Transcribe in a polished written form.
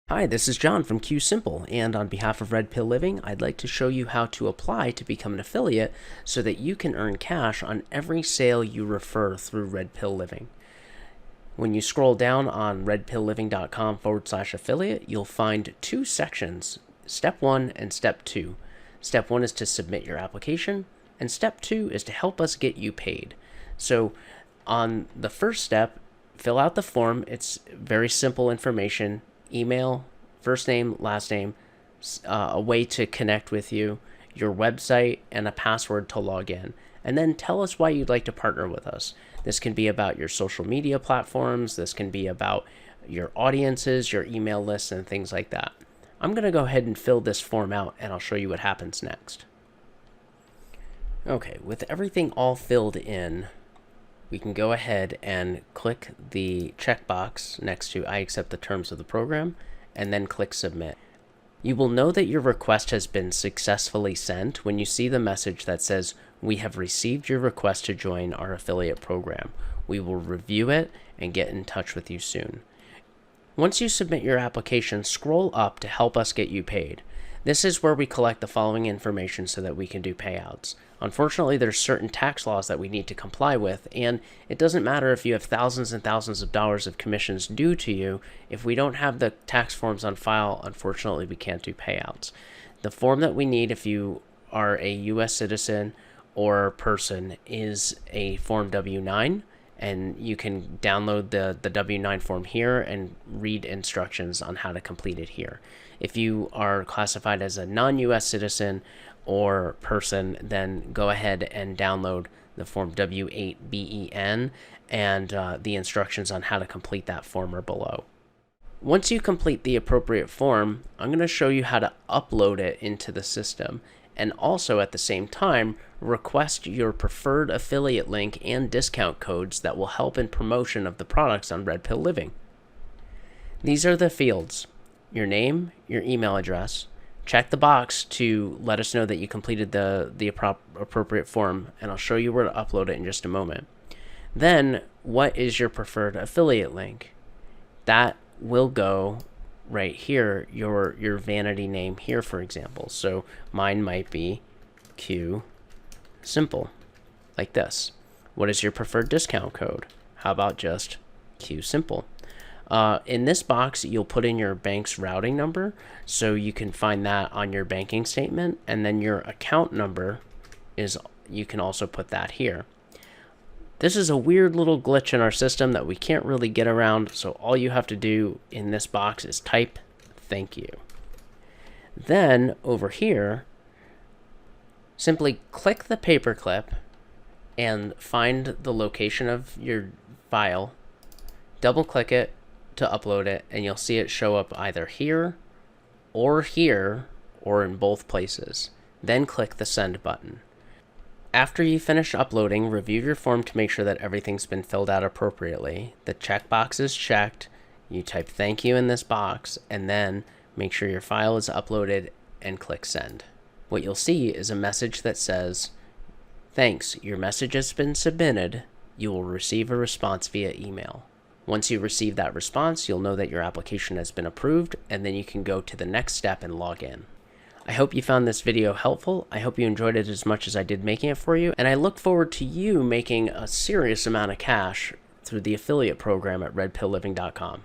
Hi, this is John from QueueSimple, and on behalf of RedPill Living, I'd like to show you how to apply to become an affiliate so that you can earn cash on every sale you refer through RedPill Living. When you scroll down on redpillliving.com/affiliate, you'll find two sections, Step 1 and Step 2. Step 1 is to submit your application, and Step 2 is to help us get you paid. So on the first step, fill out the form. It's very simple information. Email, first name, last name, a way to connect with you, your website, and a password to log in. And then tell us why you'd like to partner with us. This can be about your social media platforms. This can be about your audiences, your email lists, and things like that. I'm going to go ahead and fill this form out, and I'll show you what happens next. Okay, with everything all filled in, we can go ahead and click the checkbox next to I accept the terms of the program, and then click submit. You will know that your request has been successfully sent when you see the message that says, "We have received your request to join our affiliate program. We will review it and get in touch with you soon." Once you submit your application, scroll up to help us get you paid. This is where we collect the following information so that we can do payouts. Unfortunately, there's certain tax laws that we need to comply with, and it doesn't matter if you have thousands and thousands of dollars of commissions due to you. If we don't have the tax forms on file, unfortunately, we can't do payouts. The form that we need if you are a U.S. citizen or person is a Form W-9, and you can download the W-9 form here and read instructions on how to complete it here. If you are classified as a non-U.S. citizen or person, then go ahead and download the form W-8-BEN, and the instructions on how to complete that form are below. Once you complete the appropriate form, I'm going to show you how to upload it into the system, and also at the same time request your preferred affiliate link and discount codes that will help in promotion of the products on RedPill Living. These are the fields: your name, your email address. Check the box to let us know that you completed the appropriate form, and I'll show you where to upload it in just a moment. Then, what is your preferred affiliate link? That will go right here, your vanity name here, for example. So mine might be QueueSimple, like this. What is your preferred discount code? How about just QueueSimple? In this box, you'll put in your bank's routing number, so you can find that on your banking statement, and then your account number you can also put that here. This is a weird little glitch in our system that we can't really get around, so all you have to do in this box is type "thank you." Then over here, simply click the paperclip and find the location of your file, double click it to upload it, and you'll see it show up either here or in both places. Then click the send button. After you finish uploading, review your form to make sure that everything's been filled out appropriately. The checkbox is checked. You type "thank you" in this box, and then make sure your file is uploaded and click send. What you'll see is a message that says, "Thanks, your message has been submitted. You will receive a response via email." Once you receive that response, you'll know that your application has been approved, and then you can go to the next step and log in. I hope you found this video helpful. I hope you enjoyed it as much as I did making it for you, and I look forward to you making a serious amount of cash through the affiliate program at redpillliving.com.